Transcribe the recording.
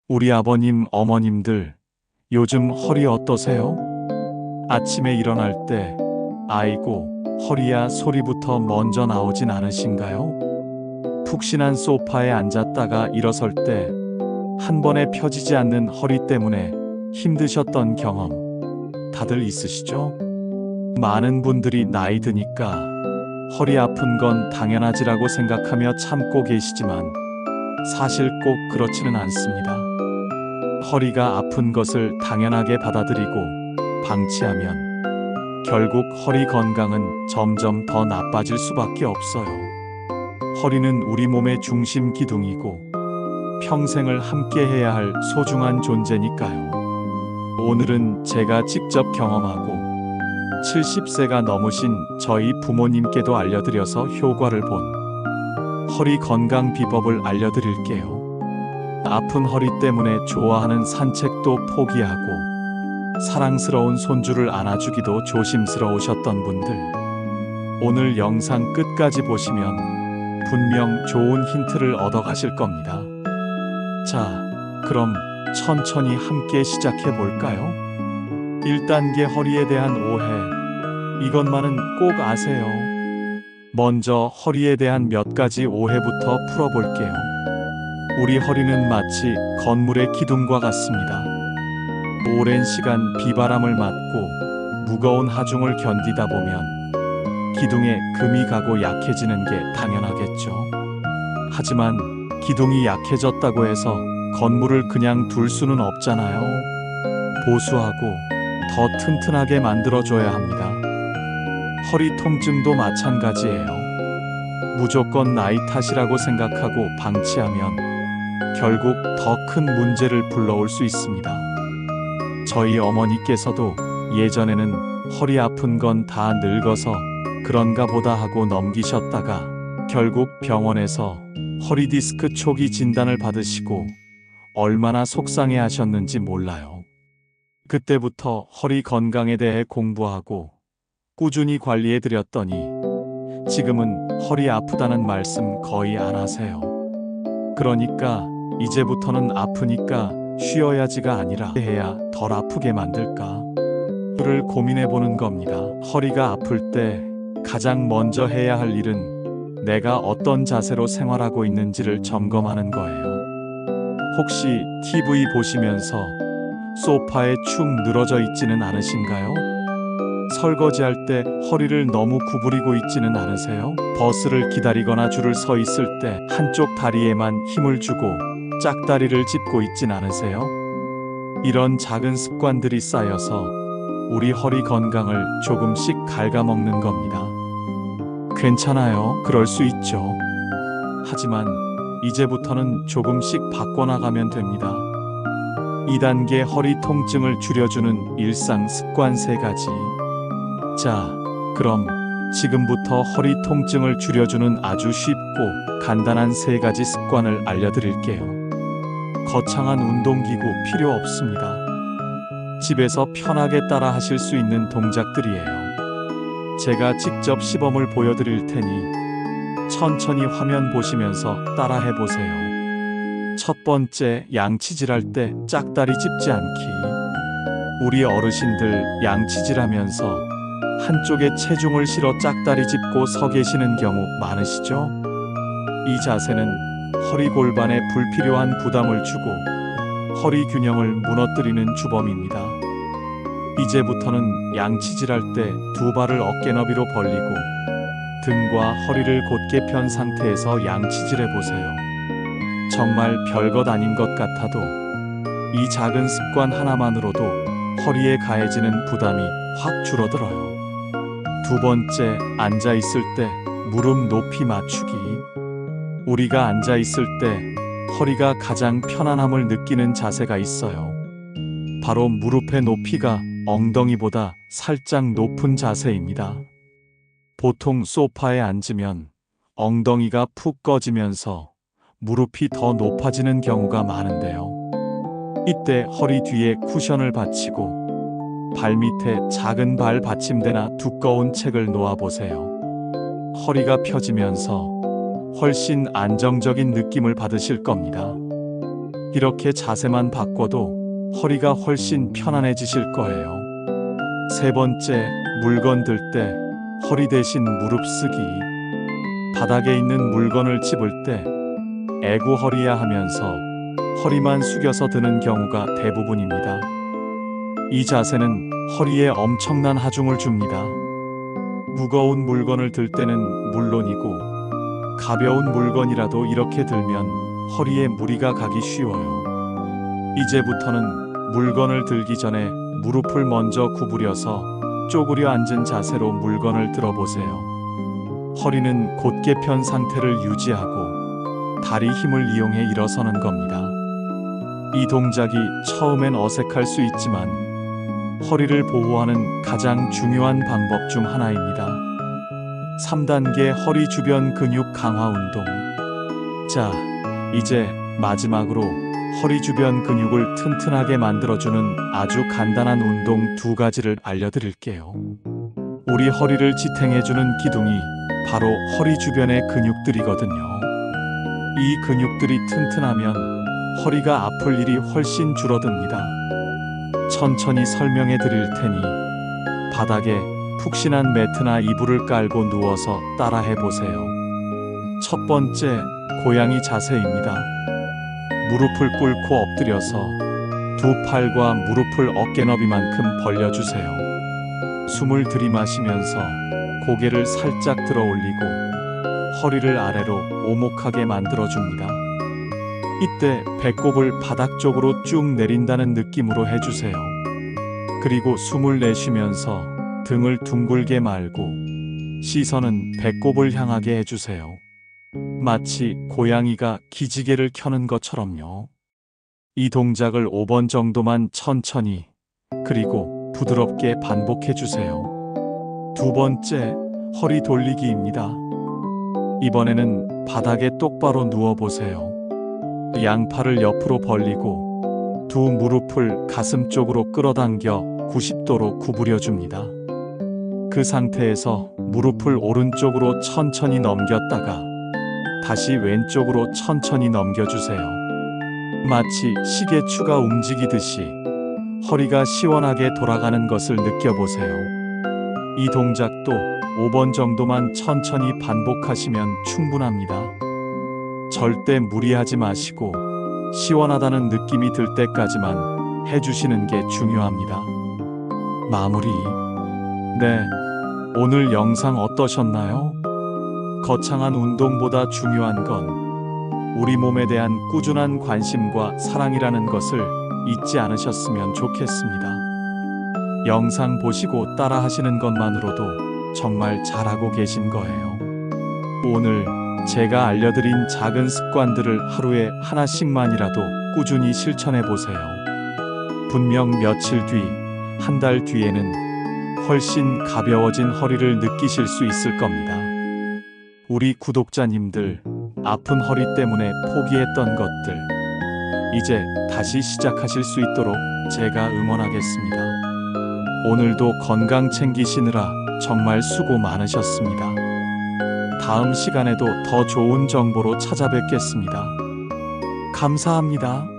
우리 아버님, 어머님들, 요즘 허리 어떠세요? 아침에 일어날 때, 아이고, 허리야 소리부터 먼저 나오진 않으신가요? 푹신한 소파에 앉았다가 일어설 때, 한 번에 펴지지 않는 허리 때문에 힘드셨던 경험, 다들 있으시죠? 많은 분들이 나이 드니까 허리 아픈 건 당연하지라고 생각하며 참고 계시지만, 사실 꼭 그렇지는 않습니다. 허리가 아픈 것을 당연하게 받아들이고 방치하면 결국 허리 건강은 점점 더 나빠질 수밖에 없어요. 허리는 우리 몸의 중심 기둥이고 평생을 함께 해야 할 소중한 존재니까요. 오늘은 제가 직접 경험하고 70세가 넘으신 저희 부모님께도 알려드려서 효과를 본 허리 건강 비법을 알려드릴게요. 아픈 허리 때문에 좋아하는 산책도 포기하고 사랑스러운 손주를 안아주기도 조심스러우셨던 분들, 오늘 영상 끝까지 보시면 분명 좋은 힌트를 얻어가실 겁니다. 자, 그럼 천천히 함께 시작해 볼까요? 1단계 허리에 대한 오해. 이것만은 꼭 아세요. 먼저 허리에 대한 몇 가지 오해부터 풀어볼게요. 우리 허리는 마치 건물의 기둥과 같습니다. 오랜 시간 비바람을 맞고 무거운 하중을 견디다 보면 기둥에 금이 가고 약해지는 게 당연하겠죠. 하지만 기둥이 약해졌다고 해서 건물을 그냥 둘 수는 없잖아요. 보수하고 더 튼튼하게 만들어줘야 합니다. 허리 통증도 마찬가지예요. 무조건 나이 탓이라고 생각하고 방치하면 결국 더 큰 문제를 불러올 수 있습니다. 저희 어머니께서도 예전에는 허리 아픈 건 다 늙어서 그런가 보다 하고 넘기셨다가 결국 병원에서 허리 디스크 초기 진단을 받으시고 얼마나 속상해 하셨는지 몰라요. 그때부터 허리 건강에 대해 공부하고 꾸준히 관리해 드렸더니 지금은 허리 아프다는 말씀 거의 안 하세요. 그러니까 이제부터는 아프니까 쉬어야지가 아니라 해야 덜 아프게 만들까? 를 고민해 보는 겁니다. 허리가 아플 때 가장 먼저 해야 할 일은 내가 어떤 자세로 생활하고 있는지를 점검하는 거예요. 혹시 TV 보시면서 소파에 축 늘어져 있지는 않으신가요? 설거지할 때 허리를 너무 구부리고 있지는 않으세요? 버스를 기다리거나 줄을 서 있을 때 한쪽 다리에만 힘을 주고 짝다리를 짚고 있진 않으세요? 이런 작은 습관들이 쌓여서 우리 허리 건강을 조금씩 갉아먹는 겁니다. 괜찮아요. 그럴 수 있죠. 하지만 이제부터는 조금씩 바꿔나가면 됩니다. 2단계 허리 통증을 줄여주는 일상 습관 3가지. 자, 그럼 지금부터 허리 통증을 줄여주는 아주 쉽고 간단한 3가지 습관을 알려드릴게요. 거창한 운동기구 필요 없습니다. 집에서 편하게 따라 하실 수 있는 동작들이에요. 제가 직접 시범을 보여드릴 테니 천천히 화면 보시면서 따라 해보세요. 첫 번째, 양치질할 때 짝다리 짚지 않기. 우리 어르신들 양치질하면서 한쪽에 체중을 실어 짝다리 짚고 서 계시는 경우 많으시죠? 이 자세는 허리 골반에 불필요한 부담을 주고 허리 균형을 무너뜨리는 주범입니다. 이제부터는 양치질할 때 두 발을 어깨 너비로 벌리고 등과 허리를 곧게 편 상태에서 양치질해 보세요. 정말 별것 아닌 것 같아도 이 작은 습관 하나만으로도 허리에 가해지는 부담이 확 줄어들어요. 두 번째, 앉아 있을 때 무릎 높이 맞추기. 우리가 앉아 있을 때 허리가 가장 편안함을 느끼는 자세가 있어요. 바로 무릎의 높이가 엉덩이보다 살짝 높은 자세입니다. 보통 소파에 앉으면 엉덩이가 푹 꺼지면서 무릎이 더 높아지는 경우가 많은데요. 이때 허리 뒤에 쿠션을 받치고 발밑에 작은 발 받침대나 두꺼운 책을 놓아보세요. 허리가 펴지면서 훨씬 안정적인 느낌을 받으실 겁니다. 이렇게 자세만 바꿔도 허리가 훨씬 편안해지실 거예요. 세 번째, 물건 들 때 허리 대신 무릎 쓰기. 바닥에 있는 물건을 집을 때 에구 허리야 하면서 허리만 숙여서 드는 경우가 대부분입니다. 이 자세는 허리에 엄청난 하중을 줍니다. 무거운 물건을 들 때는 물론이고 가벼운 물건이라도 이렇게 들면 허리에 무리가 가기 쉬워요. 이제부터는 물건을 들기 전에 무릎을 먼저 구부려서 쪼그려 앉은 자세로 물건을 들어보세요. 허리는 곧게 편 상태를 유지하고 다리 힘을 이용해 일어서는 겁니다. 이 동작이 처음엔 어색할 수 있지만 허리를 보호하는 가장 중요한 방법 중 하나입니다. 3단계 허리 주변 근육 강화 운동. 자, 이제 마지막으로 허리 주변 근육을 튼튼하게 만들어주는 아주 간단한 운동 2가지를 알려드릴게요. 우리 허리를 지탱해주는 기둥이 바로 허리 주변의 근육들이거든요. 이 근육들이 튼튼하면 허리가 아플 일이 훨씬 줄어듭니다. 천천히 설명해 드릴 테니 바닥에 푹신한 매트나 이불을 깔고 누워서 따라해 보세요. 첫 번째, 고양이 자세입니다. 무릎을 꿇고 엎드려서 두 팔과 무릎을 어깨 너비만큼 벌려주세요. 숨을 들이마시면서 고개를 살짝 들어 올리고 허리를 아래로 오목하게 만들어줍니다. 이때 배꼽을 바닥 쪽으로 쭉 내린다는 느낌으로 해주세요. 그리고 숨을 내쉬면서 등을 둥글게 말고 시선은 배꼽을 향하게 해주세요. 마치 고양이가 기지개를 켜는 것처럼요. 이 동작을 5번 정도만 천천히 그리고 부드럽게 반복해주세요. 두 번째, 허리 돌리기입니다. 이번에는 바닥에 똑바로 누워보세요. 양팔을 옆으로 벌리고 두 무릎을 가슴 쪽으로 끌어당겨 90도로 구부려줍니다. 그 상태에서 무릎을 오른쪽으로 천천히 넘겼다가 다시 왼쪽으로 천천히 넘겨주세요. 마치 시계추가 움직이듯이 허리가 시원하게 돌아가는 것을 느껴보세요. 이 동작도 5번 정도만 천천히 반복하시면 충분합니다. 절대 무리하지 마시고 시원하다는 느낌이 들 때까지만 해주시는 게 중요합니다. 마무리. 네, 오늘 영상 어떠셨나요? 거창한 운동보다 중요한 건 우리 몸에 대한 꾸준한 관심과 사랑이라는 것을 잊지 않으셨으면 좋겠습니다. 영상 보시고 따라 하시는 것만으로도 정말 잘하고 계신 거예요. 오늘 제가 알려드린 작은 습관들을 하루에 하나씩만이라도 꾸준히 실천해 보세요. 분명 며칠 뒤, 한 달 뒤에는 훨씬 가벼워진 허리를 느끼실 수 있을 겁니다. 우리 구독자님들, 아픈 허리 때문에 포기했던 것들, 이제 다시 시작하실 수 있도록 제가 응원하겠습니다. 오늘도 건강 챙기시느라 정말 수고 많으셨습니다. 다음 시간에도 더 좋은 정보로 찾아뵙겠습니다. 감사합니다.